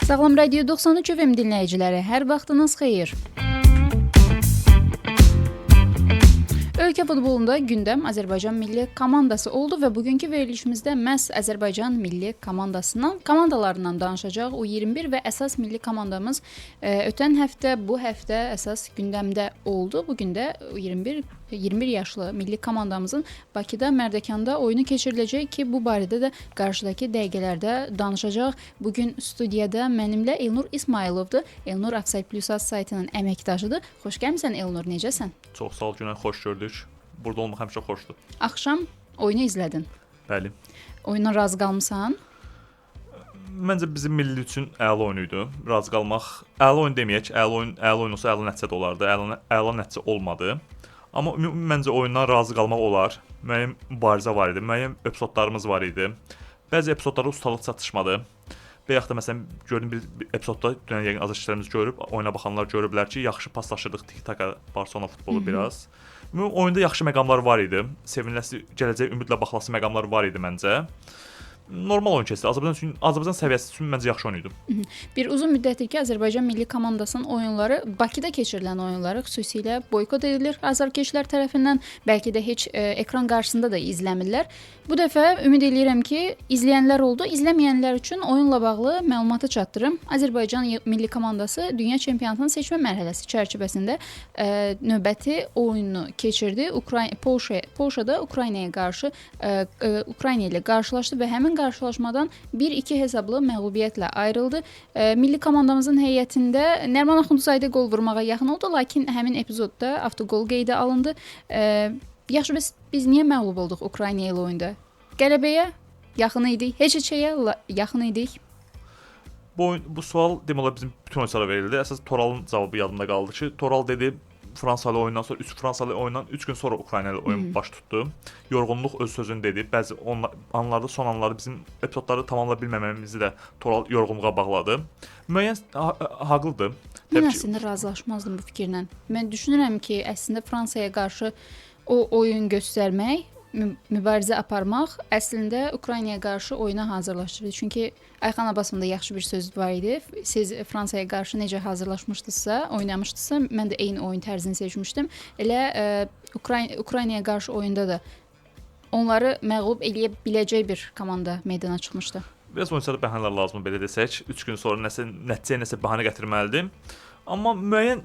Sağlam Radio 93 FM dinləyiciləri, hər vaxtınız xeyir. Ölkə futbolunda gündəm Azərbaycan milli komandası oldu və bugünkü verilişimizdə məhz Azərbaycan milli komandalarından danışacaq. U21 və əsas milli komandamız ötən həftə, bu həftə əsas gündəmdə oldu. Bugün də U21 yaşlı milli komandamızın Bakıda, Mərdəkanda oyunu keçiriləcək ki, bu barədə də qarşıdakı dəqiqələrdə danışacaq. Bugün studiyada mənimlə Elnur İsmayılovdur. Elnur Offside Plus saytının əməkdaşıdır. Xoş gəlmisən Elnur, necəsən? Çox sağ ol Günay, xoş gördük. Burada olmaq həmişə xoşdur. Axşam oyunu izlədin. Bəli. Oyuna razı qalmısan? Məncə bizim milli üçün əla oyun idi. Razı qalmaq, əla oyun deməyək, əla oyun olsa əla nəticə də olardı. Əla nəticə olmadı. Amma məncə oyundan razı qalmaq olar. Müəyyən mübarizə var idi, müəyyən epizodlarımız var idi. Bəzi epizodlarda ustalıq çatışmadı. Və yaxud da məsələn gördüm bir epizodda dünən yəqin azarkeşlərimiz görüb, oyuna baxanlar görüblər ki, yaxşı paslaşırdıq tik-taka Barcelona futbolu biraz. Oyunda yaxşı məqamlar var idi. Sevinəsi, gələcək ümidlə baxılası məqamlar var idi məncə. Normal oyun keçdi. Azərbaycan səviyyəsi üçün məncə yaxşı oyun idi. Bir uzun müddətdir ki, Azərbaycan milli komandasının oyunları, Bakıda keçirilən oyunları xüsusilə boykot edilir azarkeşlər tərəfindən. Bəlkə də heç ekran qarşısında da izləmirlər. Bu dəfə ümid edirəm ki, izləyənlər oldu. İzləməyənlər üçün oyunla bağlı məlumatı çatdırım. Azərbaycan milli komandası Dünya Çempionatının seçmə mərhələsi çərçivəsində növbəti oyununu keçirdi. Polşada Ukraynaya qarşı Ukrayna ilə qarşılaşdı və həmin qarşılaşmadan 1-2 hesablı məğlubiyyətlə ayrıldı. Milli komandamızın heyətində Nəriman Axundzadə qol vurmağa yaxın oldu, lakin həmin epizodda avtogol qeydə alındı. Yaxşı, biz niyə məğlub olduq Ukrayna ilə oyunda? Qələbəyə yaxın idik, heç-heçəyə yaxın idik. Bu sual demək olar bizim bütün oyunçulara verildi. Əsas Toralın cavabı yadımda qaldı ki, Toral dedi Fransalı oyundan sonra Fransalı oyundan 3 gün sonra Ukrayna ilə oyun baş tutdu. Yorğunluq öz sözünü dedi. Bəzi anlarda, son anlarda bizim epizodları tamamlaya bilməməmizi də Toral yorğunluğa bağladı. Müəyyən haqlıdır. Mən əslində razılaşmazdım bu fikirlə. Mən düşünürəm ki, əslində Fransaya qarşı o oyun göstərmək, mübarizə aparmaq əslində Ukraynaya qarşı oyuna hazırlaşdırır. Çünki Ayxan Abbasovun da yaxşı bir söz var idi. Siz Fransaya qarşı necə hazırlaşmışdınızsa, oynamışdınızsa, mən də eyni oyun tərzini seçmişdim. Elə Ukraynaya qarşı oyunda da onları məğlub eləyə biləcək bir komanda meydana çıxmışdı. Biraz oyunçulara bəhanələr lazımdır, belə desək. 3 gün sonra nəticəyə bəhanə gətirməlidir. Amma müəyyən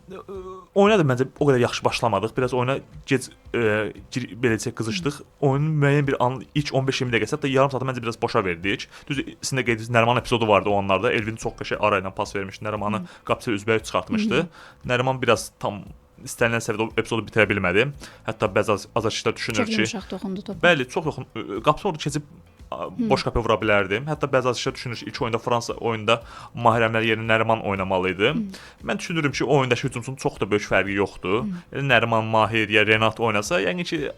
oyuna da məncə o qədər yaxşı başlamadıq. Biraz oyuna gec beləcə qızışdıq. Oyunun müəyyən bir an ilk 15-20 dəqiqəsi, hətta yarım saatı məncə biraz boşa verdik. Düz sizin də qeyd etdiniz, Nəriman epizodu vardı o anlarda. Elvin çox qəşəng ara ilə pas vermişdi. Nərimanı qapısı üzbəüz çıxartmışdı. Nəriman biraz tam istənilən səviyyədə epizodu bitirə bilmədi. Hətta bəzi azarkeşlər düşünür ki, çox yumşaq toxundu topa. Bəli, çox yaxın. Qapısı orada keçib boş qapıya vura bilərdim. Hətta bəzi azarkeşlər düşünür ki, ilk oyunda Fransa oyunda Mahir Əmlər yerinə Nəriman oynamalı idi. Mən düşünürəm ki, o oyundakı hücumçunun çox da böyük fərqi yoxdur. Nəriman, Mahir ya Renat oynasa, yəni ki,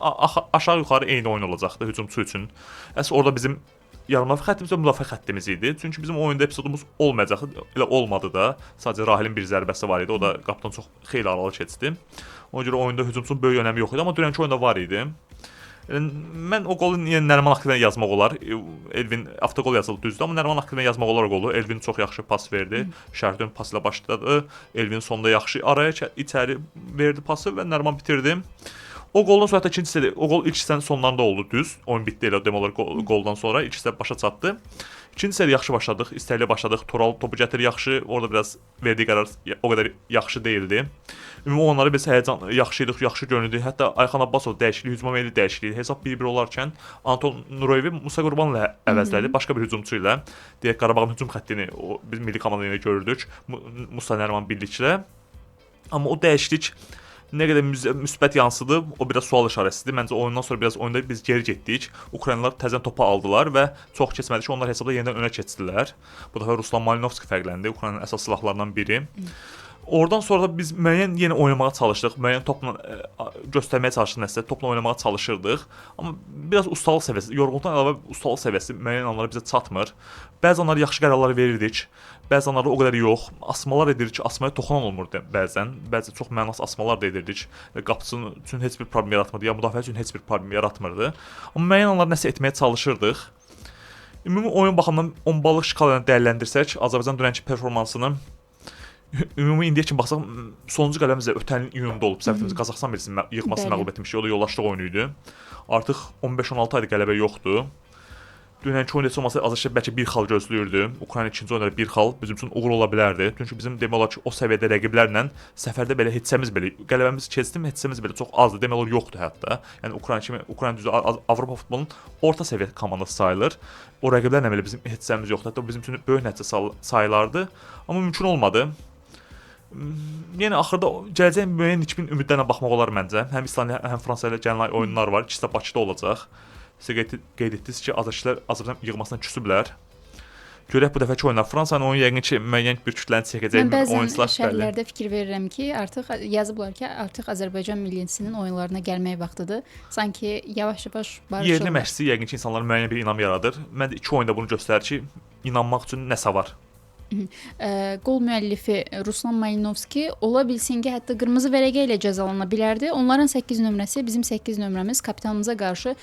aşağı-yuxarı eyni oyun olacaqdı hücumçu üçün. Əslində orada bizim yarımlamaq xəttimiz və müdafiə xəttimiz idi. Çünki bizim oyunda epizodumuz olmayacaqdı. Elə olmadı da. Sadəcə Rahilin bir zərbəsi var idi. O da qapıdan çox xeyli aralı keçdi. Ona görə oyunda hücumçunun böyük önəmi yox idi, amma dünənki oyunda var idi. Mən o qolu niyə Nəriman Aktivə yazmaq olar? Elvin avtogol yazıldı düzdür, amma Nəriman Aktivə yazmaq olar qolu. Elvin çox yaxşı pas verdi. Şərdön pas ilə başladı. Elvin sonda yaxşı araya içəri verdi pası və Nəriman bitirdi. O qoldan sonra ikinci hissədə, o qol ilk hissənin sonlarında oldu düz. Oyun bitdi elə demək olar qoldan sonra ilk hissə başa çatdı. İkinci hissədə yaxşı başladıq, istəkli başladıq. Toral topu gətir yaxşı, orada biraz verdiyi qərar o qədər yaxşı deyildi. Ümumi onları biz həyəcan yaxşı idik, yaxşı göründü. Hətta Ayxan Abbasov dəyişikliyi, hücuma meyilli dəyişikliyi. Hesab 1-1 olarkən Anton Nuroyevi Musa Qurbanla əvəzlədi, başqa bir hücumçu ilə. Deyək Qarabağın hücum xəttini biz milli komanda ilə görürdük. Musa Nəriman birliklə. Amma o dəyişiklik nə qədər müsbət yansıdı, o biraz sual işarəsidir. Məncə oyundan sonra biraz oyunda biz geri getdik. Ukraynalılar təzən topu aldılar və çox keçmədi ki, onlar hesabda yenidən önə keçdilər. Bu dəfə Ruslan Malinovski fərqləndi, Ukraynanın əsas silahlarından biri. Oradan sonra da biz müəyyən yenə oynamağa çalışdıq, müəyyən topla göstərməyə çalışdıq nəsə, topla oynamağa çalışırdıq. Amma biraz ustalıq səviyyəsi, yorğunluqdan əlavə ustalıq səviyyəsi müəyyən anlara bizə çatmır. Bəzi anlarda yaxşı qərarlar verirdik, bəzi anlarda o qədər yox. Asmalar edirdik ki, asmaya toxunan olmurdu bəzən. Bəzi çox mənasız asmalar da edirdik. Qapıçının üçün heç bir problem yaratmırdı, ya müdafiə üçün heç bir problem yaratmırdı. Amma müəyyən anlarda nəsə etməyə çalışırdıq. Ümumi oyun baxımından 10 ballıq şkalanı dəyərləndirsək, Azərbaycan dünənki performansını ümumi indiyə kimi baxsaq, sonuncu qələmimiz ötən il iyunda olub. Səhvimiz Qazaxıstan birisinin yığmasını məğlub etmişdik. O da yoldaşlıq oyunu idi. Artıq 15-16 aydır qələbə yoxdur. Dünənki oyun heç olmasa azca bəlkə bir xal gözləyirdi. Ukrayna ikinci oyunda bir xal bizim üçün uğur ola bilərdi. Çünki bizim demək olar ki, o səviyyədə rəqiblərlə səfərdə belə hetsəmiz belə qələbəmiz keçdim, hetsəmiz belə çox azdır. Demək olar yoxdur hətta. Yəni Ukrayna düzü Avropa futbolunun orta səviyyə komandası sayılır. O rəqiblərlə belə bizim hetsəmiz yoxdur. Hətta bizim üçün böyük nəticə sayılardı. Amma mümkün olmadı. Yəni axırda gələcək müəyyən nikbin ümidlərlə baxmaq olar məncə. Həm İslandiya, həm Fransa ilə gələn oyunlar var. İkisi də Bakıda olacaq. Siz qeyd etdiniz ki, Azərbaycan yığmasına küsüblər. Görək bu dəfəki oyunlar Fransanın oyunu yəqin ki, müəyyən bir kütləni çəkəcək oyunçular. Mən bəzən şərhlərdə fikir verirəm ki, artıq yazıblar ki, artıq Azərbaycan millisinin oyunlarına gəlmək vaxtıdır. Sanki yavaş-yavaş barışırlar. Yerli məşqçi yəqin ki, insanlara müəyyən bir inam yaradır. Məncə iki oyunda bunu göstərir ki, inanmaq üçün nəsə var. Qol müəllifi Ruslan Malinovski ola bilsin ki, hətta qırmızı vərəqə ilə cəzalana bilərdi. Onların 8 nömrəsi, bizim 8 nömrəmiz kapitanımıza qarşı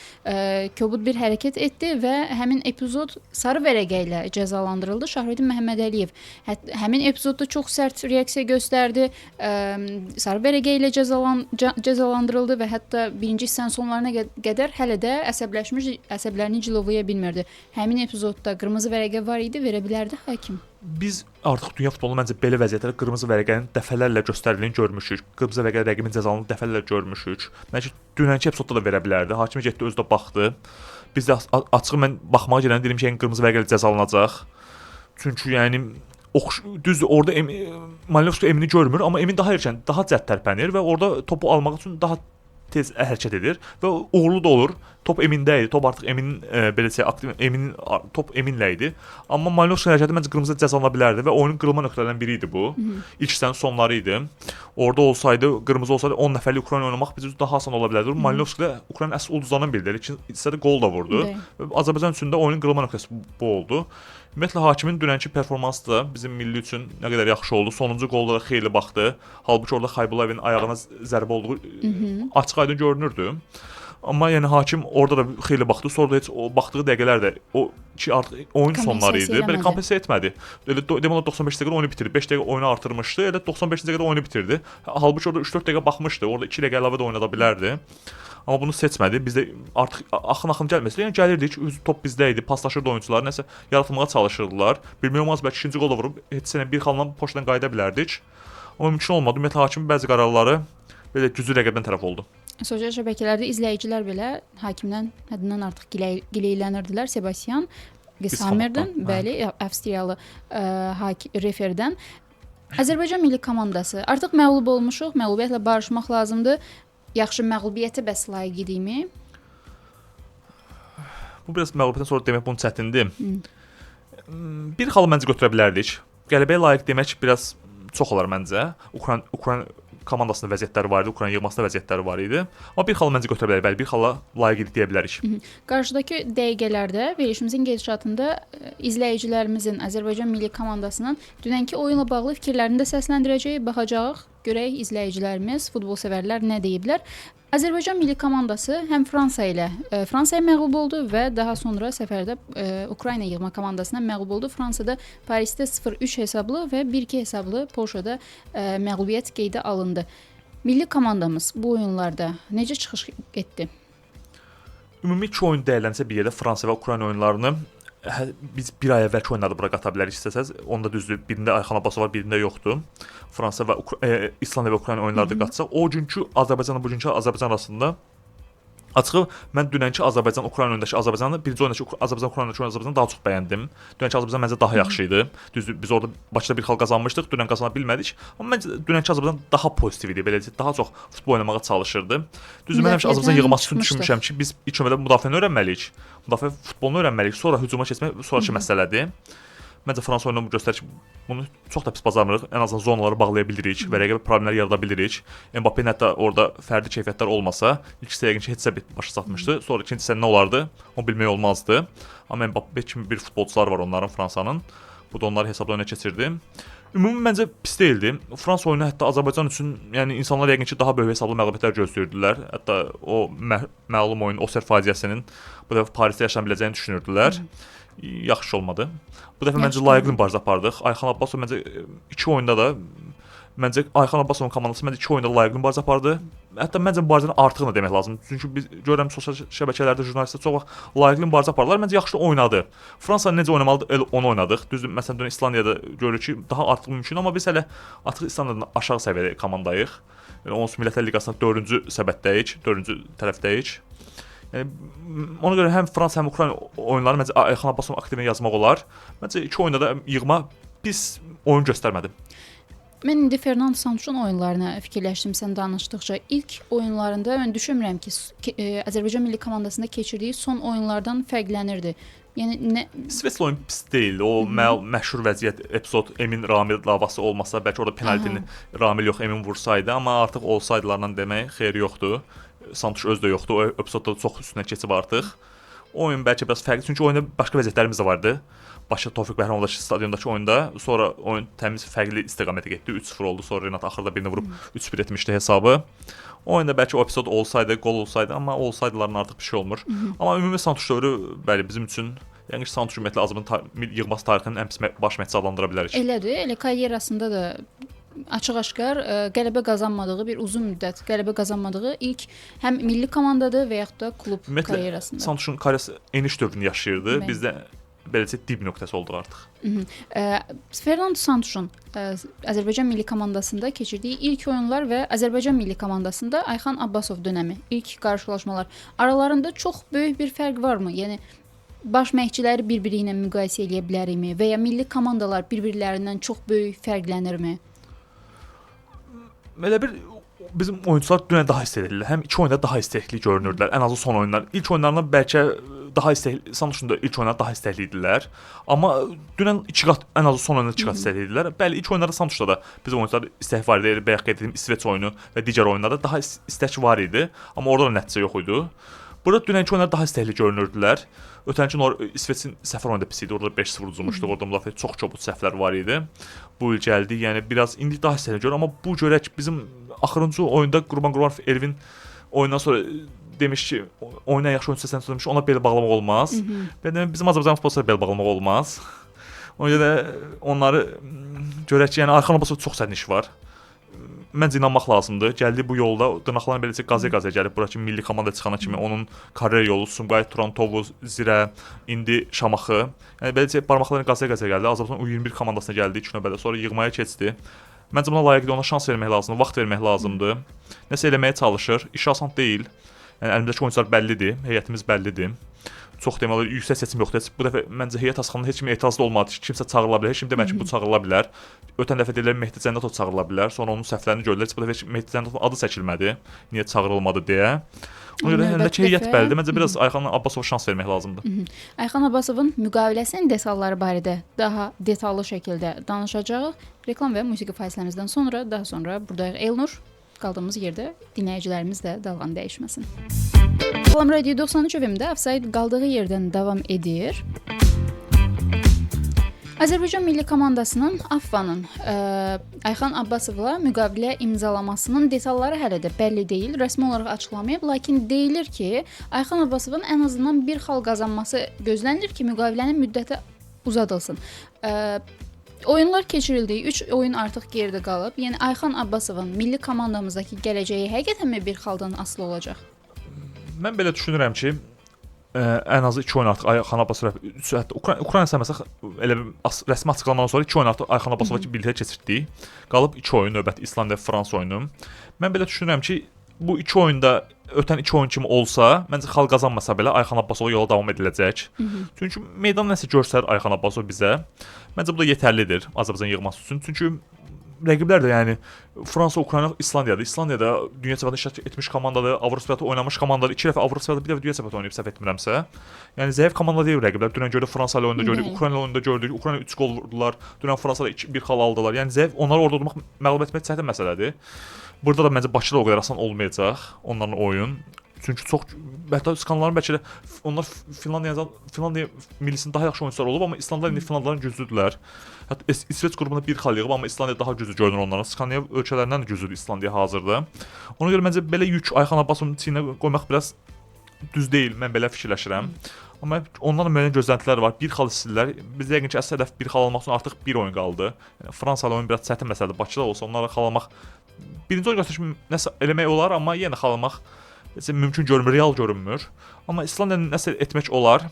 kobud bir hərəkət etdi və həmin epizod sarı vərəqə ilə cəzalandırıldı. Şahridin Məhəmmədəliyev həmin epizodda çox sərt reaksiya göstərdi. Sarı vərəqə ilə cəzalandırıldı və hətta birinci hissənin sonlarına qədər hələ də əsəbləşmiş, əsəblərini cilovlaya bilmirdi. Həmin epizodda qırmızı vərəqə var idi, verə bilərdi hakim. Biz artıq dünya futbolunda məncə belə vəziyyətlərdə qırmızı vərəqənin dəfələrlə göstərildiyi görmüşük. Qırmızı vərəqə rəqibin cəzalandığını dəfələrlə görmüşük. Məncə dünənki epizodda da verə bilərdi. Hakim getdi özü də baxdı. Biz də açığı mən baxmağa gələn dedim ki, yəni qırmızı vərəqə ilə cəzalanacaq. Çünki yəni düz orada Malinovski Emini görmür, amma Emin daha erkən, daha cəld tərpənir və orada topu almaq üçün daha tez hərəkət edir və uğurlu da olur. Top Emində idi. Top artıq Eminin belə deyək, aktiv top Eminlə idi. Amma Malinovski hərəkəti məncə qırmızı cəzalana bilərdi və oyunun qırılma nöqtələrindən biri idi bu. İlk hissənin sonları idi. Orada olsaydı, qırmızı olsaydı 10 nəfərlik Ukrayna oynamaq bizim üçün daha asan ola bilərdi. Malinovski də Ukrayna əsl ulduzlarından biridir. İkinci hissədə qol da vurdu. Azərbaycan üçün də oyunun qırılma nöqtəsi bu oldu. Ümumiyyətlə hakimin dünənki performansı da bizim milli üçün nə qədər yaxşı oldu. Sonuncu qolda da xeyli baxdı. Halbuki orada Xaybullayevin ayağına zərbə olduğu açıq-aydın görünürdü. Amma yəni hakim orada da xeyli baxdı. Sonra da heç o baxdığı dəqiqələr də o ki artıq oyun sonları idi. Belə kompensiya etmədi. Elə demək olar 95 dəqiqə oyunu bitirdi. 5 dəqiqə oyunu artırmışdı. Elə 95 dəqiqədə oyunu bitirdi. Halbuki orada 3-4 dəqiqə baxmışdı. Orada 2 dəqiqə əlavə də oynada bilərdi. Amma bunu seçmədi. Biz də artıq axın gəlməsə, yəni gəlirdik, top bizdə idi, paslaşırdı oyunçular, nəsə yaratmağa çalışırdılar. Bilmək olmaz bəlkə ikinci qol da vurub heç sənə bir xalla poçtdan qayıda bilərdik. Amma mümkün olmadı. Ümumiyyətlə hakimin bəzi qərarları belə güclü rəqibdən tərəf oldu. Sosial şəbəkələrdə izləyicilər belə hakimdən həddindən artıq giləylənirdilər. Sebastian Gesamerdən, bəli, Avstriyalı referdən. Azərbaycan milli komandası artıq məğlub olmuşuq, məğlubiyyətlə barışmaq lazımdır. Yaxşı məğlubiyyətə bəs layiq idikmi? Bu biraz məğlubiyyətdən sonra demək bunun çətindir. Bir xalı məncə götürə bilərdik. Qələbəyə layiq demək biraz çox olar məncə. Ukrayna komandasında vəziyyətləri var idi, Ukrayna yığmasında vəziyyətləri var idi. Amma bir xalla məncə götürə bilərik, bəli, bir xalla layiq idi deyə bilərik. Qarşıdakı dəqiqələrdə verilişimizin gedişatında izləyicilərimizin Azərbaycan milli komandasının dünənki oyunla bağlı fikirlərini də səsləndirəcəyik, baxacağıq. Görək izləyicilərimiz, futbol sevərlər nə deyiblər. Azərbaycan milli komandası həm Fransaya məğlub oldu və daha sonra səfərdə Ukrayna yığma komandasına məğlub oldu. Fransada Parisdə 0-3 hesablı və 1-2 hesablı Polşada məğlubiyyət qeydə alındı. Milli komandamız bu oyunlarda necə çıxış etdi? Ümumi 2 oyun dəyərlənsə bir yerdə Fransa və Ukrayna oyunlarını biz bir ay əvvəlki oyunlarda bura qata bilərik istəsəz. Onda düzdür, birində Ayxan Abbasov var, birində yoxdur. Fransa və İslandiya və Ukrayna oyunlarda qatsaq, o günkü Azərbaycanla bugünkü Azərbaycan arasında açığı mən dünənki Azərbaycan-Ukrayna oyunundakı Azərbaycanı, birinci oyundakı Azərbaycan-Ukraynadakı Azərbaycanı daha çox bəyəndim. Dünənki Azərbaycan məncə daha yaxşı idi. Düzdür, biz orada Bakıda bir xal qazanmışdıq, dünən qazana bilmədik. Amma məncə dünənki Azərbaycan daha pozitiv idi, belə deyək, daha çox futbol oynamağa çalışırdı. Düzdür, mən həmişə Azərbaycan yığması üçün düşünmüşəm ki, biz ilk növbədə müdafiəni öyrənməliyik. Müdafiə futbolunu öyrənməliyik, sonra hücuma keçmək sonrakı məsələdir. Məncə Fransa oyunu göstərir ki, bunu çox da pis bacarmırıq. Ən azından zonaları bağlaya bilirik və rəqibə problemlər yarada bilirik. Mbappé-nin hətta orada fərdi keyfiyyətlər olmasa, ilk hissə yəqin ki, heç də başa çatmışdı. Sonra ikinci hissə nə olardı? Onu bilmək olmazdı. Amma Mbappé kimi bir futbolçular var onların Fransanın. Bu da onları hesabda önə keçirdi. Ümumi məncə pis deyildi. Fransa oyunu hətta Azərbaycan üçün, yəni insanlar yəqin ki, daha böyük hesablı məğlubiyyətlər gözləyirdilər. Hətta o məlum oyun, Oser faciəsinin bu dəfə Parisdə yaşana biləcəyini düşünürdülər. yaxşı olmadı. Bu dəfə məncə Yaxşı layiqli olmadı. mübarizə apardıq. Ayxan Abbasov məncə 2 oyunda da məncə Ayxan Abbasovun komandası məncə 2 oyunda layiqli mübarizə apardı. Hətta məncə mübarizənin artığını demək lazımdır. Çünki biz görürəm sosial şəbəkələrdə jurnalistlər çox vaxt layiqli mübarizə aparırlar. Məncə yaxşı oynadı. Fransa necə oynamalıdır, elə onu oynadıq. Düzdür, məsələn dünən İslandiyada görürük ki, daha artıq mümkün, amma biz hələ artıq İslandiyadan aşağı səviyyədə komandayıq. Yəni onsuz Millətlər Liqasında 4-cü səbətdəyik, 4-cü tərəfdəyik. Yəni ona görə həm Fransa, həm Ukrayna oyunları məncə Ayxan Abbasovun aktivinə yazmaq olar. Məncə 2 oyunda da yığma pis oyun göstərmədi. Mən indi Fernando Santuchun oyunlarına fikirləşdim sən danışdıqca. İlk oyunlarında mən düşünmürəm ki, Azərbaycan milli komandasında keçirdiyi son oyunlardan fərqlənirdi. Yəni nə İsveçlə oyun pis deyildi. O məşhur vəziyyət epizod Emin Ramil davası olmasa, bəlkə orada penaltini Ramil yox Emin vursaydı, amma artıq olsaydılarla demək xeyri yoxdur. Santuch özü də yoxdur. O epizodda çox üstünə keçib artıq. Oyun bəlkə biraz fərqli, çünki oyunda başqa vəziyyətlərimiz də vardı. Başqa Tofiq Bəhramovdakı stadiondakı oyunda, sonra oyun təmiz fərqli istiqamətə getdi. 3-0 oldu. Sonra Renat axırda birini vurub 3-1 etmişdi hesabı. Oyunda bəlkə o epizod olsaydı, gol olsaydı, amma olsaydılarına artıq bir şey olmur. Amma ümumi Santuch dövrü bəli bizim üçün, yəni Santuch ümumiyyətlə Azərbaycan yığması tarixinin ən pis baş məşqçisi adlandıra bilərik. Elədir. Elə karyerasında da açıq-aşkar qələbə qazanmadığı bir uzun müddət qələbə qazanmadığı ilk həm milli komandadır və yaxud da klub karyerasında. Santuchun karyerası eniş dövrünü yaşayırdı. Bəli. Bizdə beləcə dib nöqtəsi olduq artıq. Fernando Santuchun Azərbaycan milli komandasında keçirdiyi ilk oyunlar və Azərbaycan milli komandasında Ayxan Abbasov dönəmi, ilk qarşılaşmalar aralarında çox böyük bir fərq varmı? Yəni baş məşqçiləri bir-biri ilə müqayisə edə bilərikmi və ya milli komandalar bir-birlərindən çox böyük fərqlənirmi? Elə bir bizim oyunçular dünən daha istəklidirlər. Həm 2 oyunda daha istəkli görünürdülər. Ən azı son oyunlar. İlk oyunlarında bəlkə daha istəkli, Santuchun da ilk oyunlarda daha istəkli idilər. Amma dünən 2 qat, ən azı son oyunda 2 qat istəkli idilər. Bəli, ilk oyunlarda Santuchda da bizim oyunçular istək var idi. Bayaq qeyd etdiyim İsveç oyunu və digər oyunlarda daha istək var idi. Amma orada da nəticə yox idi. Burada dünənki oyunlar daha istəkli görünürdülər. Ötənki İsveçin səfər oyunda pis idi. Orada 5-0 uduzmuşduq. Orada müdafiə çox kobud səhvlər var idi. Bu il gəldi. Yəni biraz indi daha istəkli görür, amma bu görək bizim axırıncı oyunda Qurbanov Elvin oyundan sonra demiş ki, oyuna yaxşı oyunçu səsləndirmiş demiş, ona bel bağlamaq olmaz. Və bizim Azərbaycan futbolçulara bel bağlamaq olmaz. Ona görə onları görək ki, yəni Ayxan Abbasov çox sərt iş var. Məncə inanmaq lazımdır. Gəldi bu yolda dırnaqlarla beləcə qazə gəlib bura ki, milli komanda çıxana kimi onun karyer yolu Sumqayıt, Turantovu, Zirə, indi Şamaxı. Yəni beləcə barmaqlarına qazə gəldi. Azərbaycan U21 komandasına gəldi 2 növbədə, sonra yığmaya keçdi. Məncə buna layiqdir, ona şans vermək lazımdır, vaxt vermək lazımdır. Nəsə eləməyə çalışır. İş asan deyil. Yəni əlimdəki oyunçular bəllidir, heyətimiz bəllidir. Çox demək olar yüksək seçim yoxdur. Bu dəfə məncə heyət asxanında heç kim etirazlı olmadı ki, kimsə çağırıla bilər. Heç kim demək ki, bu çağırıla bilər. Ötən dəfə deyirlər Mehdi Cənnətov çağırıla bilər. Sonra onun səhvlərini gördülər. Bu dəfə heç Mehdi Cənnətovun adı çəkilmədi. Niyə çağırılmadı deyə. Ona görə həndəki heyət bəllidir. Məncə biraz Ayxan Abbasova şans vermək lazımdır. Ayxan Abbasovun müqaviləsinin detalları barədə daha detallı şəkildə danışacağıq. Reklam və musiqi fasiləmizdən sonra, daha sonra buradayıq. Elnur, qaldığımız yerdə dinləyicilərimiz də dalğanı dəyişməsin. Salam Radio 93 FM-də Offside qaldığı yerdən davam edir. Azərbaycan milli komandasının AFFA-nın Ayxan Abbasovla müqavilə imzalamasının detalları hələ də bəlli deyil, rəsmi olaraq açıqlamayıb, lakin deyilir ki, Ayxan Abbasovun ən azından bir xal qazanması gözlənilir ki, müqavilənin müddəti uzadılsın. Oyunlar keçirildi, 3 oyun artıq geridə qalıb. Yəni Ayxan Abbasovun milli komandamızdakı gələcəyi həqiqətənmi bir xaldan asılı olacaq? Mən belə düşünürəm ki, ən azı 2 oyun artıq Ayxan Abbasov Ukrayna səməsə elə rəsmi açıqlamadan sonra 2 oyun artıq Ayxan Abbasova birlikdə keçirdik. Qalıb 2 oyun, növbəti İslandiya Fransa oyunu. Mən belə düşünürəm ki, bu 2 oyunda ötən 2 oyun kimi olsa, məncə xal qazanmasa belə Ayxan Abbasova yola davam ediləcək. Çünki meydan nəsə göstərir Ayxan Abbasov bizə. Məncə bu da yetərlidir Azərbaycan yığması üçün. Çünki rəqiblər də yəni Fransa, Ukrayna, İslandiyadır. İslandiyada dünya çempionatında iştirak etmiş komandadır, Avropa çempionatı oynamış komandadır. 2 dəfə Avropa çempionatı, bir dəfə dünya çempionatı oynayıb səhv etmirəmsə. Yəni zəif komanda deyil rəqiblər. Dünən gördük Fransa ilə oyunda gördük, Ukrayna ilə oyunda gördük. Ukrayna 3 gol vurdular. Dünən Fransa ilə 1 xal aldılar. Yəni zəif onları orada durmaq, məğlub etmək çətin məsələdir. Burada da məncə Bakıda o qədər asan olmayacaq onların oyun. Çünki çox hətta skandalların bəlkə də onlar Finlandiya millisinin daha yaxşı oyunçular olub, amma İslandlar indi Finlandların güclüdülər. Hətta İsveç qrupunda bir xal yığıb, amma İslandiya daha güclü görünür onların. Skandinav ölkələrindən də güclüdür İslandiya hazırda. Ona görə məncə belə yük Ayxan Abbasovun çiyninə qoymaq biraz düz deyil. Mən belə fikirləşirəm. Amma ondan da müəyyən gözləntilər var. Bir xal istəyirlər. Biz yəqin ki, əsas hədəf bir xal almaq üçün artıq bir oyun qaldı. Yəni Fransalı oyun biraz çətin məsələdir. Bakıda olsa onlara xal almaq birinci oyun götürüş nəsə eləmək olar, amma yenə xal almaq mümkün görünmür, real görünmür. Amma İslandiya nəsə etmək olar.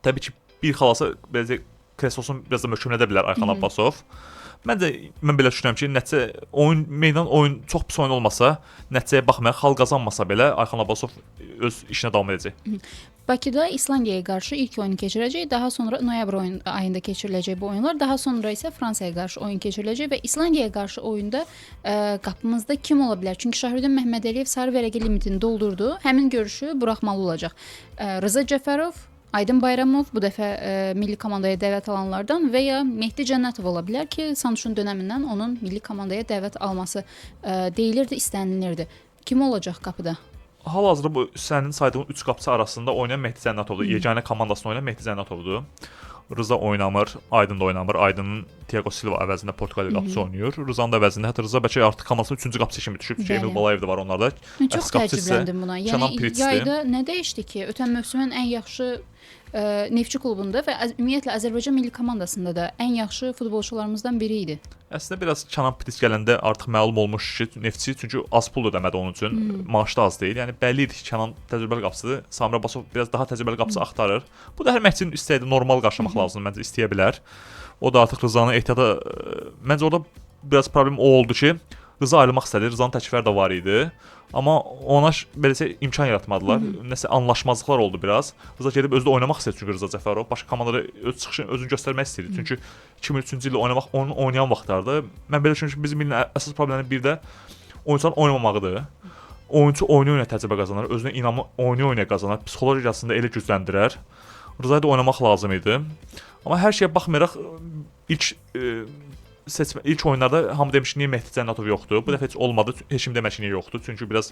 Təbii ki, bir xal alsa belə Kresosun biraz da möhkəmlədə bilər Ayxan Abbasov. Mən belə düşünürəm ki, nəticə oyun çox pis oyun olmasa, nəticəyə baxmayaraq xal qazanmasa belə Ayxan Abbasov öz işinə davam edəcək. Bakıda İslandiyaya qarşı ilk oyunu keçirəcək, daha sonra noyabr ayında keçiriləcək bu oyunlar, daha sonra isə Fransaya qarşı oyun keçiriləcək və İslandiyaya qarşı oyunda qapımızda kim ola bilər? Çünki Şahruddin Məhəmmədəliyev sarı vərəqə limitini doldurdu. Həmin görüşü buraxmalı olacaq. Rıza Cəfərov, Aydın Bayramov bu dəfə milli komandaya dəvət alanlardan və ya Mehdi Cənnətov ola bilər ki, Samsun dönəmindən onun milli komandaya dəvət alması deyilirdi, istənilirdi. Kim olacaq qapıda? Hal-hazırda bu sənin saydığın 3 qapıçı arasında oynayan Mehdi Cənnətovdur. Yeganə komandasında oynayan Mehdi Cənnətovdur. Rıza oynamır, Aydın da oynamır. Aydının Thiago Silva əvəzində Portuqaliya qapıçısı oynayır. Rızanın da əvəzində hətta Rıza bəlkə artıq komandasının 3-cü qapıçısı kimi düşüb. Emil Balayev də var onlarda. Çox təəccübləndim buna. Yəni yayda nə dəyişdi ki? Ötən mövsümün ən yaxşı Neftçi klubunda və ümumiyyətlə Azərbaycan milli komandasında da ən yaxşı futbolçularımızdan biri idi. Əslində biraz Kənan Pris gələndə artıq məlum olmuş ki, Neftçi çünki az pul ödəmədi onun üçün, maaşı da az deyil. Yəni bəlli idi ki, Kənan təcrübəli qapıçıdır. Samir Abbasov biraz daha təcrübəli qapıçı axtarır. Bu da hər məşqçinin istəyi normal qarşılamaq lazımdır, məncə istəyə bilər. O da artıq Rızanın ehtiyata məncə orada biraz problem o oldu ki, Rıza ayrılmaq istədi. Rızanın təklifləri də var idi. Amma ona beləsə imkan yaratmadılar. Nəsə anlaşmazlıqlar oldu biraz. Rıza gedib özü də oynamaq istəyir çünki Rıza Cəfərov başqa komandada öz çıxışını özünü göstərmək istəyir. Çünki 2003-cü ildə oynayan vaxtlarda mən belə düşünürəm ki, bizim millin əsas problemi bir də oyunçuların oynamamağıdır. Oyunçu oyuna təcrübə qazanır, özünə inamı oyuna qazanır, psixologiyasını da elə gücləndirər. Rıza'ya da oynamaq lazım idi. Amma hər şeyə baxmayaraq ilk oyunlarda hamı demiş ki, niyə Mehdi Cənnətov yoxdur? Bu dəfə heç olmadı. Heç kim demək ki, niyə yoxdur? Çünki biraz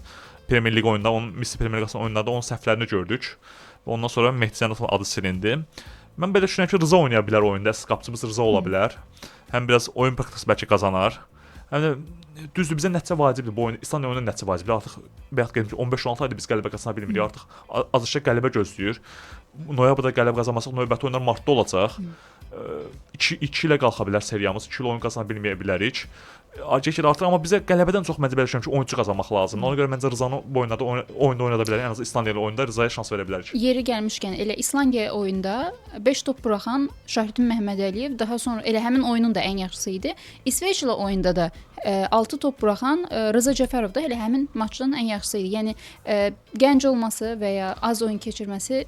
Premyer Liq oyununda, Misli Premyer Liqasının oyunlarında onun səhvlərini gördük. Və ondan sonra Mehdi Cənnətovun adı silindi. Mən belə düşünürəm ki, Rıza oynaya bilər oyunda. Qapıçımız Rıza ola bilər. Həm biraz oyun praktikası bəlkə qazanar. Həm də düzdür, bizə nəticə vacibdir. Bu oyun İslandiya oyununda nəticə vacibdir. Artıq bayaq qeyd etdim ki, 15-16 aydır biz qələbə qazana bilmirik. Artıq azışa qələbə gözləyir. Noyabrda qələbə qazanmasaq növbəti oyunlar martda olacaq. 2 ilə qalxa bilər seriyamız. 2 ilə oyun qazana bilməyə bilərik. Acıqdır artıq, amma bizə qələbədən çox məncə belə düşünürəm ki, oyunçu qazanmaq lazımdır. Ona görə məncə Rızanı bu oyunda oynada bilər. Ən azı İslandiya ilə oyunda Rızaya şans verə bilərik. Yeri gəlmişkən elə İslandiya oyunda 5 top buraxan Şahruddin Məhəmmədəliyev daha sonra elə həmin oyunun da ən yaxşısı idi. İsveç ilə oyunda da 6 top buraxan Rıza Cəfərov da elə həmin maçdan ən yaxşısı idi. Yəni gənc olması və ya az oyun keçirməsi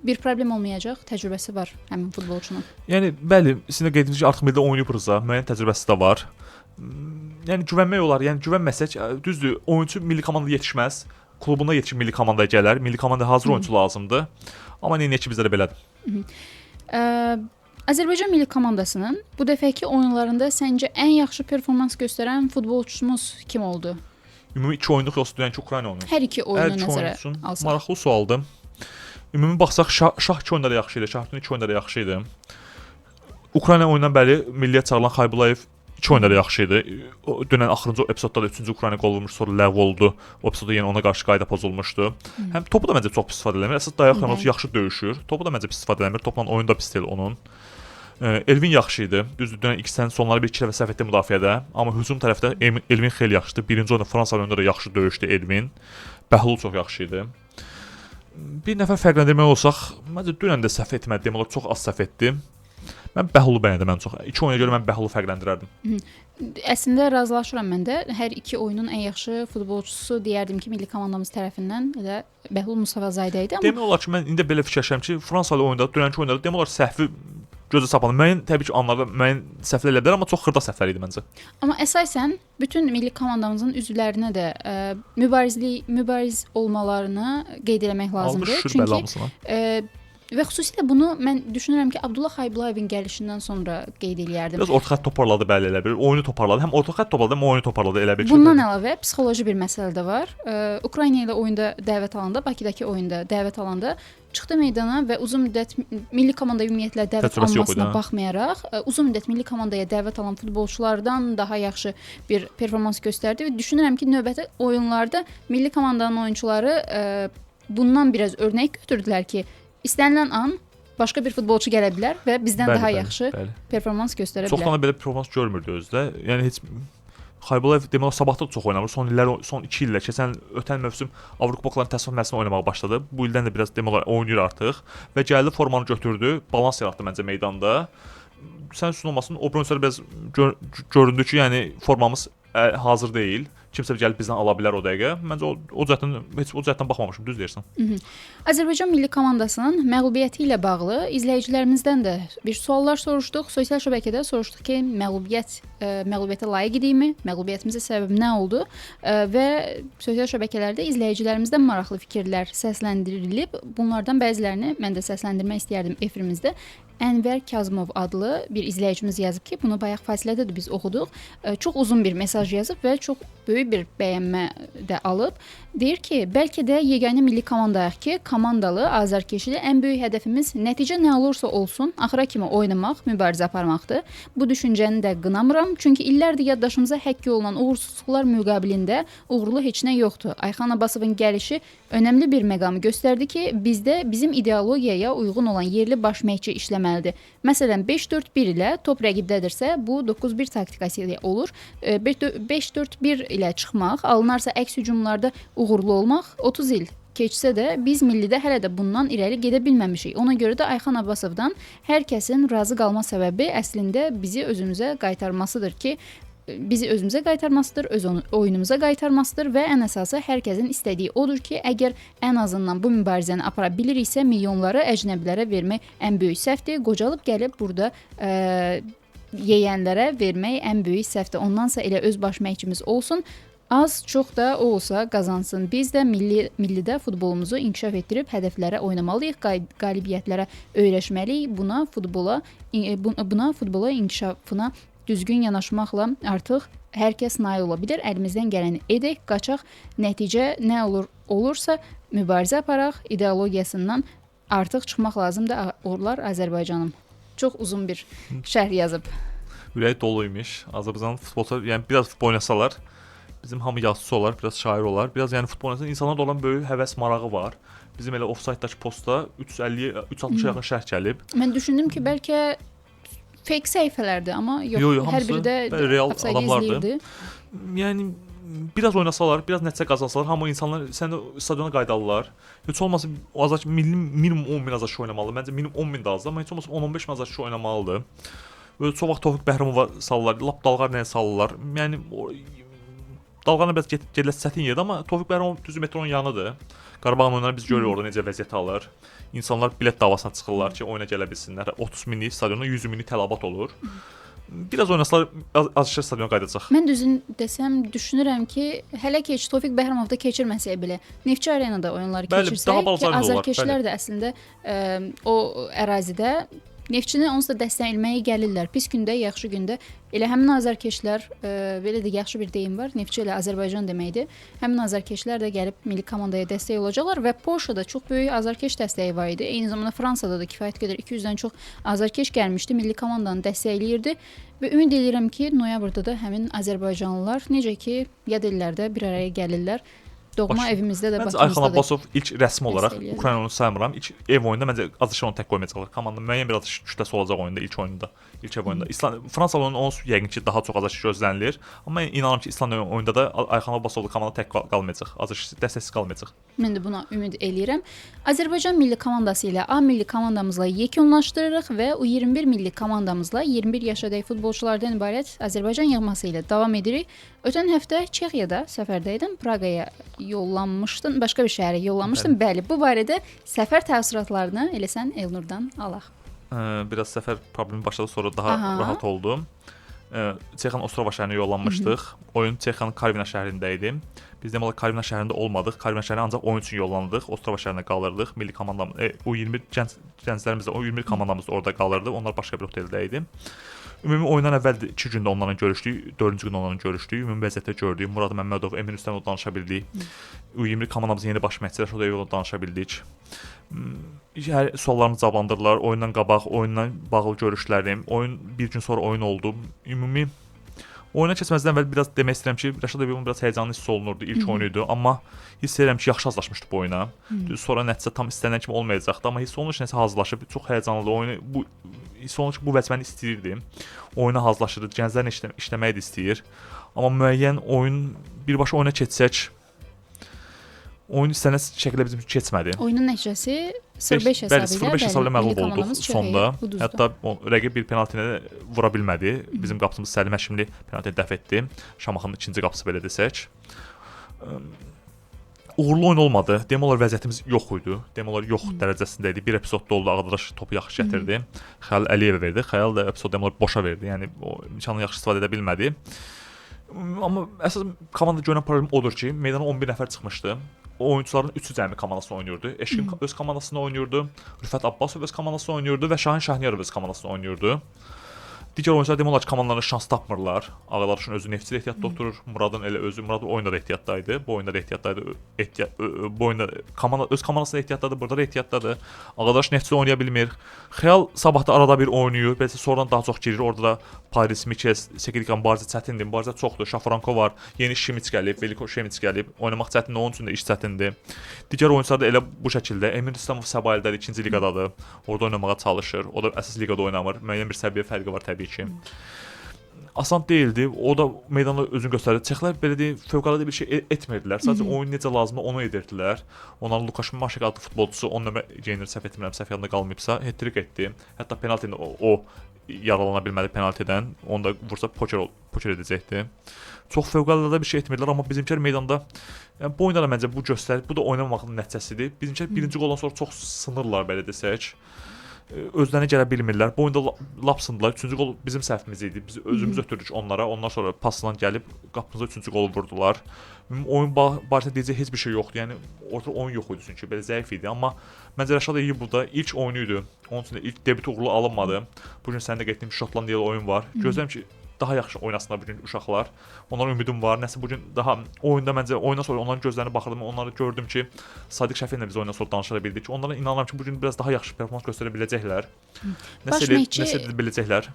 bir problem olmayacaq, təcrübəsi var həmin futbolçunun. Yəni bəli, sizin də qeyd etdiyiniz kimi artıq milli oynayıb Rıza, müəyyən təcrübəsi də var. Yəni güvənmək olar. Yəni güvənməsək, düzdür, oyunçu milli komandaya yetişməz. Klubunda yetişib milli komandaya gələr. Milli komandaya hazır oyunçu lazımdır. Amma nəyə ki bizdə də belədir. Azərbaycan milli komandasının bu dəfəki oyunlarında səncə ən yaxşı performans göstərən futbolçumuz kim oldu? Ümumi 2 oyunluq yoxsa dünənki Ukrayna oyunu? Hər iki oyunu nəzərə alsaq. Maraqlı sualdır. Ümumi baxsaq Şah 2 oyunda da yaxşı idi, Şahruddin 2 oyunda da yaxşı idi. Ukrayna oyundan bəri milliyə çağırılan Xaybulayev 2 oyunda da yaxşı idi. Dünən axırıncı epizodda da 3-cü Ukrayna qol vurmuş, sonra ləğv oldu. O epizodda yenə ona qarşı qayda pozulmuşdu. Həm topu da məncə çox pis istifadə eləmir. Əsas dayaq yanılmır, yaxşı döyüşür. Topu da məncə pis istifadə eləmir. Topla oyun da pis deyil onun. Elvin yaxşı idi. Düzdür, dünən ikisindən sonları 1-2 dəfə səhv etdi müdafiədə, amma hücum tərəfdə Elvin xeyli yaxşıdır. Birinci oyunda Fransa oyununda da yaxşı döyüşdü Elvin. Bəhlul çox yaxşı idi. Bir nəfər fərqləndirmək olsaq, məncə dünən də səhv etmədi, demək olar çox az səhv etdi. Mən Bəhlulu bəyəndim ən çox. 2 oyuna görə mən Bəhlulu fərqləndirərdim. Əslində razılaşıram mən də. Hər iki oyunun ən yaxşı futbolçusu deyərdim ki, milli komandamız tərəfindən elə Bəhlul Musafazadə idi. Demək olar ki, mən indi belə fikirləşirəm ki, Fransalı oyunda, dünənki oyunda demək olar səhvi gözə sapandı. Müəyyən təbii ki, anlarda müəyyən səhvlər elədi, amma çox xırda səhvlər idi məncə. Amma əsasən bütün milli komandamızın üzvlərinə də mübariz olmalarını qeyd etmək lazımdır. Çünki və xüsusilə bunu mən düşünürəm ki, Abdullah Xaybulayevin gəlişindən sonra qeyd eləyərdim. Biraz orta xətt toparladı bəli elə bir. Oyunu toparladı. Həm orta xətt toparladı, həm oyunu toparladı elə bir. Bundan əlavə psixoloji bir məsələ də var. Ukrayna ilə oyunda dəvət alanda, Bakıdakı oyunda dəvət alanda çıxdı meydana və uzun müddət milli komandaya ümumiyyətlə dəvət alınmasına baxmayaraq, uzun müddət milli komandaya dəvət alan futbolçulardan daha yaxşı bir performans göstərdi və düşünürəm ki, növbəti oyunlarda milli komandanın oyunçuları bundan biraz örnək götürdülər ki, İstənilən an başqa bir futbolçu gələ bilər və bizdən Bəli, daha bəli, yaxşı bəli. performans göstərə bilər. Çoxdan da belə performans görmürdü özdə. Yəni heç Xaybulayev demək olar sabahda çox oynamır. Son 2 illər keçən ötən mövsüm Avropa Kupalarının təsnifat mərhələsində oynamağa başladı. Bu ildən də biraz demək olar oynayır artıq və gəldi formanı götürdü, balans yaratdı məncə meydanda. Sən üstün olmasın, o bronzlar biraz göründü ki, yəni formamız hazır deyil. Kimsə gəlib bizdən ala bilər o dəqiqə. Məncə o cəhətdən baxmamışam, düz deyirsən. Azərbaycan milli komandasının məğlubiyyəti ilə bağlı izləyicilərimizdən də bir suallar soruşduq. Sosial şəbəkədə soruşduq ki, məğlubiyyətə layiq idikmi? Məğlubiyyətimizin səbəbi nə oldu? Və sosial şəbəkələrdə izləyicilərimizdən maraqlı fikirlər səsləndirilib. Bunlardan bəzilərini mən də səsləndirmək istəyərdim efirimizdə. Ənvər Kazımov adlı bir izləyicimiz yazıb ki, bunu bayaq fasilədə də biz oxuduq. Çox uzun bir mesaj yazıb və çox böyük bir bəyənmə də alıb. Deyir ki, bəlkə də yeganə milli komandayıq ki, komandalı, azarkeşli ən böyük hədəfimiz nəticə nə olursa olsun, axıra kimi oynamaq, mübarizə aparmaqdır. Bu düşüncəni də qınamıram, çünki illərdir yaddaşımıza həkk olunan uğursuzluqlar müqabilində uğurlu heç nə yoxdur. Ayxan Abbasovun gəlişi önəmli bir məqamı göstərdi ki, bizdə bizim ideologiyaya uyğun olan yerli baş məşqçi işləməlidir. Məsələn, 5-4-1 ilə top rəqibdədirsə, bu 9-1 taktikası ilə olur. 5-4-1 ilə çıxmaq, alınarsa əks hücumlarda uğurlu olmaq 30 il keçsə də biz millidə hələ də bundan irəli gedə bilməmişik. Ona görə də Ayxan Abbasovdan hər kəsin razı qalma səbəbi əslində bizi özümüzə qaytarmasıdır ki, öz oyunumuza qaytarmasıdır və ən əsası hər kəsin istədiyi odur ki, əgər ən azından bu mübarizəni apara biliriksə, milyonları əcnəbilərə vermək ən böyük səhvdir. Qocalıb gəlib burada yeyənlərə vermək ən böyük səhvdir. Ondansa elə öz baş məşqçimiz olsun. Az, çox da o olsa qazansın. Biz də millidə futbolumuzu inkişaf etdirib hədəflərə oynamalıyıq, qalibiyyətlərə öyrəşməliyik. Buna futbola inkişafına düzgün yanaşmaqla artıq hər kəs nail ola bilər. Əlimizdən gələni edək, qaçaq, nəticə nə olursa mübarizə aparaq, ideologiyasından artıq çıxmaq lazımdır. Uğurlar Azərbaycanım. Çox uzun bir şərh yazıb. Ürəyi dolu imiş. Azərbaycan futbolçular, yəni biraz futbol oynasalar, bizim hamı yazıçı olar, biraz şair olar. Biraz yəni futbol oynasan insanlarda olan böyük həvəs, marağı var. Bizim elə ofsaytdakı postda 360 yaxın şərh gəlib. Mən düşündüm ki, bəlkə fake səhifələrdir, amma yox, hər biri də real adamlardır. Yəni biraz oynasalar, biraz nəticə qazansalar, hamı insanlar sən stadiona qayıdarlar. Heç olmasa azarkeş minimum 10 min azarkeş oynamalı. Məncə minimum 10 min də azdır, amma heç olmasa 10-15 min azarkeş oynamalıdır. Böyle çox vaxt Tofiq Bəhramova salırlar, lap dalğar nəyə salırlar. Yəni dalğana biraz gediləsi çətin yerdir, amma Tofiq Bəhramov düzü metronun yanıdır. Qarabağın oyunları biz görürük orada necə vəziyyət alır. İnsanlar bilet davasına çıxırlar ki, oyuna gələ bilsinlər. 30 minlik stadionda 100 minlik tələbat olur. Biraz oynasalar azışır stadiona qayıdacaq. Mən düzün desəm, düşünürəm ki, hələ ki heç Tofiq Bəhramovda keçirməsək belə, Neftçi Arenada oyunları keçirsək ki, azarkeşlər də əslində o ərazidə Neftçini onsuz da dəstəkləməyə gəlirlər. Pis gündə, yaxşı gündə elə həmin azarkeşlər, belə də yaxşı bir deyim var, Neftçi ilə Azərbaycan deməkdir. Həmin azarkeşlər də gəlib milli komandaya dəstək olacaqlar və Polşada çox böyük azarkeş dəstəyi var idi. Eyni zamanda Fransada da kifayət qədər 200-dən çox azarkeş gəlmişdi, milli komandanı dəstəkləyirdi və ümid edirəm ki, noyabrda da həmin azərbaycanlılar necə ki, yad illərdə bir araya gəlirlər. Doğma evimizdə də Bakımızda da. Ayxan Abbasov ilk rəsmi olaraq Ukrayna oyunu saymıram. İlk ev oyununda məncə azarkeş onu tək qoymayacaqlar. Komandanın müəyyən bir azarkeş kütləsi olacaq oyunda, ilk oyunda. İlk ev oyunda. Fransa oyununda onsuz yəqin ki, daha çox azarkeş gözlənilir. Amma inanıram ki, İsland oyununda da Ayxan Abbasovlu komanda tək qalmayacaq. Azarkeş dəstəksiz qalmayacaq. Mən də buna ümid eləyirəm. Azərbaycan milli komandası ilə A milli komandamızla yekunlaşdırırıq və U21 milli komandamızla 21 yaşadək futbolçulardan ibarət Azərbaycan yığması ilə davam edirik. Ötən həftə Çexiyada səfərdə idim. Praqaya yollanmışdın, başqa bir şəhərə yollanmışdın. Bəli, bu barədə səfər təəssüratlarını elə sən Elnurdan alaq. Biraz səfər problemi başladı, sonra daha rahat oldum. Çexiyanın Ostrava şəhərinə yollanmışdıq. Oyun Çexiyanın Karvina şəhərində idi. Biz deməli Karvina şəhərində olmadıq. Karvina şəhərinə ancaq oyun üçün yollandıq. Ostrava şəhərində qalırdıq. Milli komandamız, U21 gənclərimiz də, U21 komandamız da orada qalırdı. Onlar başqa bir oteldə idi. Ümumi oyundan əvvəl 2 gündə onlarla görüşdük, 4-cü gün onlarla görüşdük. Ümumi vəziyyətdə gördük. Murad Məmmədov, Emin Rüstəmov danışa bildik. U21 komandamızın yeni baş məşqçisi Rəşad Eyvalov danışa bildik. Hər suallarımızı cavablandırdılar. Oyundan qabaq, oyundan bağlı görüşlərim. Oyun bir gün sonra oyun oldu. Ümumi Oyuna keçməzdən əvvəl biraz demək istəyirəm ki, Rəşad Əyyubun biraz həyəcanlı hiss olunurdu, ilk oyunu idi, amma hiss edirəm ki, yaxşı hazırlaşmışdı bu oyuna. Sonra nəticə tam istənilən kimi olmayacaqdı, amma hiss olunur ki, nəsə hazırlaşıb, çox həyəcanlı oyunu bu hiss olunur ki, bu vəzifəni istəyirdi. Oyuna hazırlaşırdı, gənclərlə işləməyi də istəyir. Amma müəyyən oyun birbaşa oyuna keçsək oyun istənilən şəkildə bizim keçmədi. Oyunun nəticəsi 0-5 hesabı ilə məğlub olduq sonda. Hətta rəqib bir penaltini də vura bilmədi. Bizim qapıçımız Səlim Həşimli penaltini dəf etdi. Şamaxının ikinci qapısı belə desək. Uğurlu oyun olmadı. Demək olar vəziyyətimiz yox idi. Demək olar yox dərəcəsində idi. Bir epizodda oldu, Ağadaş topu yaxşı gətirdi. Xəyal Əliyevə verdi. Xəyal da epizod demək olar boşa verdi. Yəni o imkanı yaxşı istifadə edə bilmədi. Amma əsas komanda görən problem odur ki, meydana 11 nəfər çıxmışdı. O oyunçuların üçü cəmi komandasında oynayırdı. Eşqin öz komandasında oynayırdı. Rüfət Abbasov öz komandasında oynayırdı və Şahin Şahniyarov öz komandasında oynayırdı. Digər oyunçular demək olar ki, komandalarına şans tapmırlar. Ağalarışın özü Neftçidə ehtiyatda oturur. Muradın elə özü, Murad oyunda da ehtiyatdaydı. Bu oyunda da ehtiyatdaydı. Bu oyunda komanda öz komandasında ehtiyatdadır, burada da ehtiyatdadır. Ağalarış Neftçidə oynaya bilmir. Xəyal sabahda arada bir oynayır, belki sonradan daha çox girir. Orada da Paris Mikes, Sekirikan mübarizə çətindir. Mübarizə çoxdur. Şafranko var. Yeni Şimiç gəlib, Veliko Şimiç gəlib. Oynamaq çətindir, onun üçün də iş çətindir. Digər oyunçular da elə bu şəkildə. Emir İslamov Səbaildədir, 2-ci liqadadır. Orada oynamağa çalışır. O da əsas liqada oynamır. Müəyyən bir səviyyə fərqi var təbii ki. Asan deyildi. O da meydanda özünü göstərdi. Çexlər belə deyim, fövqəladə bir şey etmirdilər. Sadəcə oyun necə lazımdır onu edirdilər. Onların Lukaş Maşek adlı futbolçusu 10 nömrə geyinir, səhv etmirəm, səhv yadında qalmayıbsa, hat-trick etdi. Hətta penaltini o yaralana bilmədi penaltidən. Onu da vursa poker edəcəkdi. Çox fövqəladə bir şey etmirdilər, amma bizimkilər meydanda yəni bu oyunda da məncə bu göstərir. Bu da oynamamağın nəticəsidir. Bizimkilər birinci qoldan sonra çox sınırlar belə desək. Özlərinə gələ bilmirlər. Bu oyunda lap sındılar. 3-cü qol bizim səhvimiz idi. Biz özümüz ötürdük onlara. Ondan sonra pasla gəlib qapımıza 3-cü qolu vurdular. Oyun barəsində deyəcək heç bir şey yoxdur. Yəni ortada oyun yox idi çünki belə zəif idi. Amma məncə Rəşad Əyyub burada ilk oyunu idi. Onun üçün də ilk debüt uğurlu alınmadı. Bu gün sənin də qeydin Şotlandiyalı oyun var. Gözləyirəm ki daha yaxşı oynasınlar bu gün uşaqlar. Onların ümidim var. Nəsə bu gün daha oyunda məncə oyundan sonra onların gözlərinə baxırdım. Onları gördüm ki, Sadiq Şəfiyevlə biz oyundan sonra danışa bildik. Onlara inanıram ki, bu gün biraz daha yaxşı performans göstərə biləcəklər. Nəsə edə biləcəklər.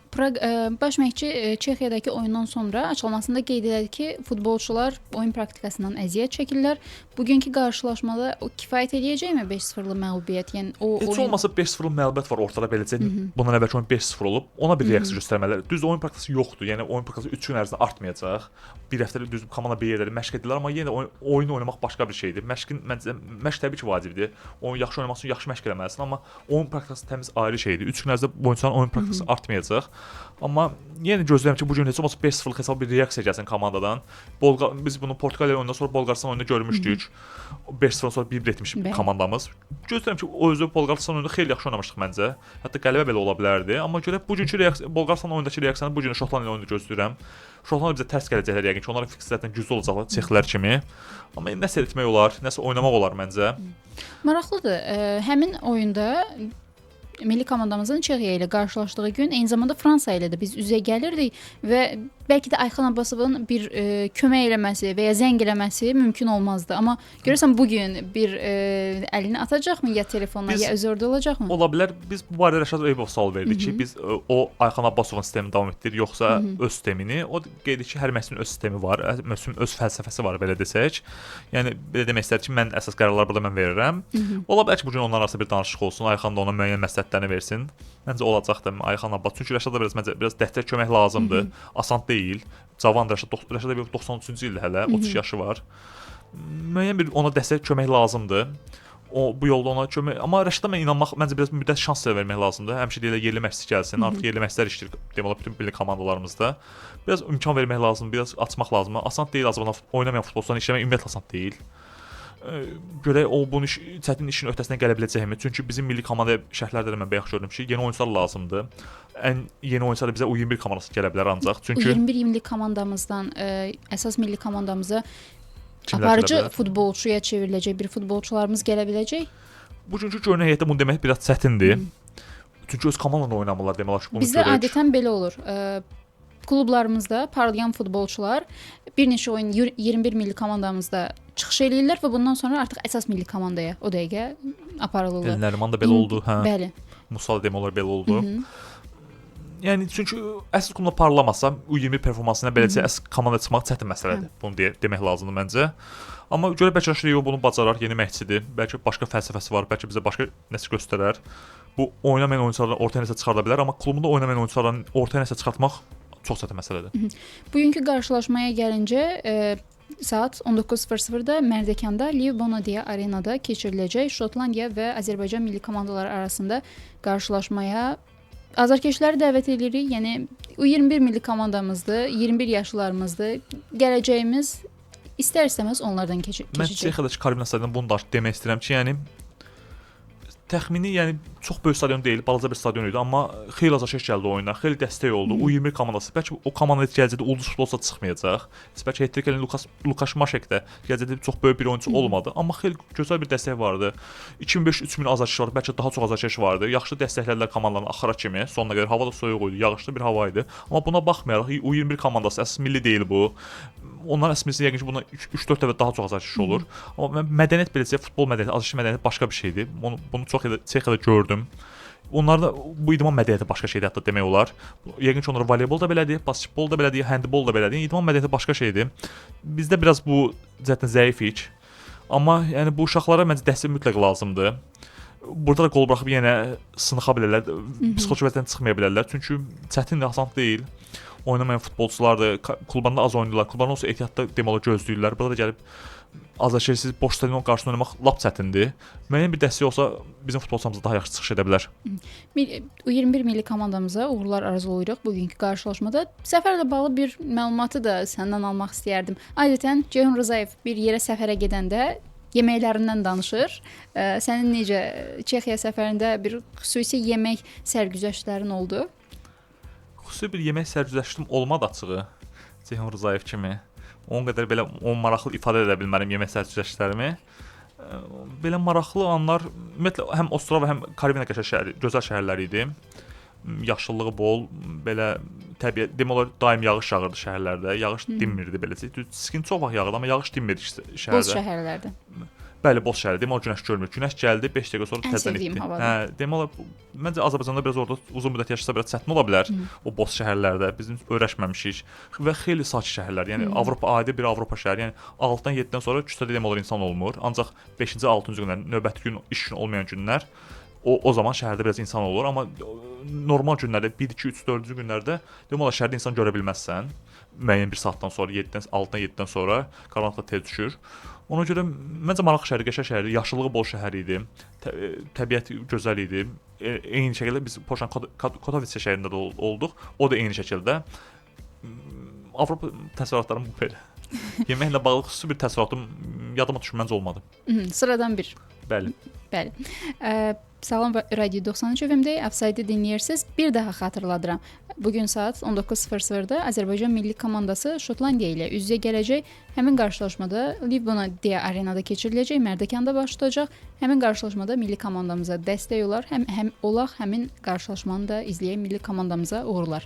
Baş məşqçi Çexiyadakı oyundan sonra açıqlamasında qeyd elədi ki, futbolçular oyun praktikasından əziyyət çəkirlər. Bugünkü qarşılaşmada o kifayət eləyəcəkmi 5-0-lı məğlubiyyət? Yəni o heç olmasa 5-0-lı məğlubiyyət var ortada beləcə. Bundan əvvəlki oyun 5-0 olub. Ona bir reaksiya göstərməlidir. Düz oyun praktikası yoxdur. Yəni oyun praktikası 3 gün ərzində artmayacaq. Bir həftədə düz komanda bir yerdə məşq edirlər, amma yenə oyun oynamaq başqa bir şeydir. Məşq təbii ki vacibdir. Oyun yaxşı oynamaq üçün yaxşı məşq etməlisən, amma oyun praktikası təmiz ayrı şeydir. 3 gün ərzində oyunçuların oyun praktikası artmayacaq. Amma yenə gözləyirəm ki, bu gün heç olmasa 5-0 hesab bir reaksiya gəlsin komandadan. Biz bunu Portuqaliya oyunundan sonra Bolqarıstan oyununda görmüşdük. 5-0 sonra 1-1 etmiş komandamız. Gözləyirəm ki, o özü Bolqarıstan oyununda xeyli yaxşı oynamışdıq məncə. Hətta qələbə belə ola bilərdi. Amma görək bugünkü Bolqarıstan oyundakı reaksiyanı bu gün Şotlandiya oyununda gözləyirəm. Şotlandiya bizə tərs gələcəklər yəqin ki, onların fikslərdən güclü olacaqlar, Çexlər kimi. Amma nəsə etmək olar, nəsə oynamaq olar məncə. Maraqlıdır. Həmin oyunda milli komandamızın Çexiya ilə qarşılaşdığı gün eyni zamanda Fransa ilə də biz üzə gəlirdik və bəlkə də Ayxan Abbasovun bir kömək eləməsi və ya zəng eləməsi mümkün olmazdı. Amma görürsən bu gün bir əlini atacaqmı ya telefonla ya öz orada olacaqmı? Ola bilər. Biz bu barədə Rəşad Əyyubov sual verdik ki, biz o Ayxan Abbasovun sistemini davam etdirir yoxsa öz sistemini? O qeyd etdi ki, hər məhsulun öz sistemi var, məhsulun öz fəlsəfəsi var belə desək. Yəni belə demək istər ki, mən əsas qərarları burada mən verirəm. Ola bilər ki, bu gün onların arasında bir danışıq olsun, Ayxan da ona müəyyən məsləhətlərini versin. Məncə olacaqdır Ayxan Abbas. Çünki Rəşada biraz dəstək kömək lazımdır. Asan deyil. Cavan Rəşad 93-cü ildə hələ 30 yaşı var. Müəyyən bir ona dəstək kömək lazımdır. O bu yolda ona kömək, amma Rəşada mən inanmaq məncə biraz müddət şans vermək lazımdır. Həmişə deyilə yerli məşqçi gəlsin. Artıq yerli məşqçilər işləyir demək olar bütün milli komandalarımızda. Biraz imkan vermək lazımdır, biraz açmaq lazımdır. Asan deyil Azərbaycanda oynamayan futbolçuların işləmək ümumiyyətlə asan deyil. Görək o bunu çətin işin öhdəsindən gələ biləcəkmi? Çünki bizim milli komandaya şərhlərdə də mən bayaq gördüm ki, yeni oyunçular lazımdır. Ən yeni oyunçular bizə U21 komandası gələ bilər ancaq. Çünki U21 milli komandamızdan əsas milli komandamıza aparıcı futbolçuya çevriləcək bir futbolçularımız gələ biləcək. Bugünkü görünən heyətdə bunu demək biraz çətindir. Çünki öz komandasında oynamırlar demək olar ki, bunu bizdə adətən belə olur. Klublarımızda parlayan futbolçular bir neçə oyun 21 milli komandamızda çıxış eləyirlər və bundan sonra artıq əsas milli komandaya o dəqiqə aparılırlar. Nəriman da belə oldu, hə. Bəli. Musa da demək olar belə oldu. Yəni çünki əsas klubda parlamasam, U20 performansına beləcə əsas komandaya çıxmaq çətin məsələdir. Bunu demək lazımdır məncə. Amma görə bəlkə Şriyo bunu bacarar, yeni məşqçidir. Bəlkə başqa fəlsəfəsi var, bəlkə bizə başqa nəsə göstərər. Bu oynamayan oyunçulardan ortaya nəsə çıxarda bilər, amma klubunda oynamayan oyunçulardan ortaya nəsə çıxartmaq çox çətin məsələdir. Bugünkü qarşılaşmaya gəlincə, saat 19:00-da Mərdəkanda Liv Bonadiya arenada keçiriləcək Şotlandiya və Azərbaycan milli komandaları arasında qarşılaşmaya azarkeşləri dəvət edirik. Yəni U21 milli komandamızdır, 21 yaşlarımızdır. Gələcəyimiz istər-istəməz onlardan keçəcək. Mən Çexiyadakı Karvina stadionunda bunu da demək istəyirəm ki, yəni təxmini, yəni çox böyük stadion deyil, balaca bir stadion idi, amma xeyli azarkeş gəldi oyuna, xeyli dəstək oldu. U20 komandası, bəlkə o komandada gələcəkdə ulduz futbolçular çıxmayacaq. Bəlkə Hetrikelin Lukas Maşek də gələcəkdə çox böyük bir oyunçu olmadı, amma xeyli gözəl bir dəstək vardı. 2500-3000 azarkeş vardı, bəlkə daha çox azarkeş vardı. Yaxşı dəstəklədilər komandanın axıra kimi, sonuna qədər hava da soyuq idi, yağışlı bir hava idi. Amma buna baxmayaraq U21 komandası əsas milli deyil bu. Onlar əslində yəqin ki, bundan 3-4 dəfə daha çox azarkeş olur. Amma mədəniyyət beləcə, futbol mədəniyyəti, azarkeş mədəniyyəti başqa bir şeydir. Bunu çox Çexiyada gördüm. Onlarda bu idman mədəniyyəti başqa şeydir, hətta demək olar. Yəqin ki, onlar voleybol da belədir, basketbol da belədir, handbol da belədir. İdman mədəniyyəti başqa şeydir. Bizdə biraz bu cəhətdən zəifik. Amma yəni bu uşaqlara məncə dəstək mütləq lazımdır. Burada da qol buraxıb yenə sınıxa bilərlər, psixoloji vəziyyətdən çıxmaya bilərlər. Çünki çətin, asan deyil. Oynamayan futbolçulardır, klubanda az oynayırlar. Klublardan olsa ehtiyatda demək olar gözləyirlər. Burada da gəlib azarkeşsiz boş stadionun qarşısında oynamaq lap çətindir. Müəyyən bir dəstək olsa bizim futbolçularımız daha yaxşı çıxış edə bilər. U21 milli komandamıza uğurlar arzulayırıq bugünkü qarşılaşmada. Səfərlə bağlı bir məlumatı da səndən almaq istəyərdim. Adətən Ceyhun Rzayev bir yerə səfərə gedəndə yeməklərindən danışır. Sənin necə Çexiya səfərində bir xüsusi yemək sərgüzəştlərin oldu? Xüsusi bir yemək sərgüzəştim olmadı açığı. Ceyhun Rzayev kimi. Onun qədər belə maraqlı ifadə edə bilmərəm yemək sərgüzəştlərimi. Belə maraqlı anlar ümumiyyətlə həm Ostrava, həm Karvina qəşəng şəhəri, gözəl şəhərlər idi. Yaşıllığı bol, belə təbiət, demək olar daim yağış yağırdı şəhərlərdə. Yağış dinmirdi beləcə. Skin çox vaxt yağırdı, amma yağış dinmirdi şəhərdə. Boz şəhərlərdə. Bəli, boz şəhərdir. Demək olar günəş görmür. Günəş gəldi, 5 dəqiqə sonra təzədən itdi. Demək olar məncə Azərbaycanda biraz orada uzun müddət yaşasa biraz çətin ola bilər. O boz şəhərlərdə biz öyrəşməmişik və xeyli sakit şəhərlər. Yəni Avropa adi bir Avropa şəhəri. Yəni 6-dan 7-dən sonra küçədə demək olar insan olmur. Ancaq 5-ci, 6-cı günlər, növbəti gün, iş günü olmayan günlər o zaman şəhərdə biraz insan olur, amma normal günlərdə 1, 2, 3, 4-cü günlərdə demək olar şəhərdə insan görə bilməzsən. Müəyyən bir saatdan sonra 7-dən 6-dan 7-dən sonra qaranlıq tez düşür. Ona görə məncə maraqlı şəhər, qəşəng şəhər, yaşıllığı bol şəhər idi. Təbiəti gözəl idi. Eyni şəkildə biz Polşanın Katowice şəhərində də olduq. O da eyni şəkildə. Avropa təsərrüfatlarım bu belə. Yeməklə bağlı xüsusi bir təsərrüfatım yadıma düşməncə olmadı. Sıradan bir. Bəli. Bəli. Salam Radio 93 FM-də Offside dinləyirsiniz. Bir daha xatırladıram. Bugün saat 19:00-da Azərbaycan milli komandası Şotlandiya ilə üz-üzə gələcək. Həmin qarşılaşmada Liv Bonadiya arenada keçiriləcək, Mərdəkanda başlayacaq. Həmin qarşılaşmada milli komandamıza dəstək olar, həm olaq həmin qarşılaşmanı da izləyək, milli komandamıza uğurlar.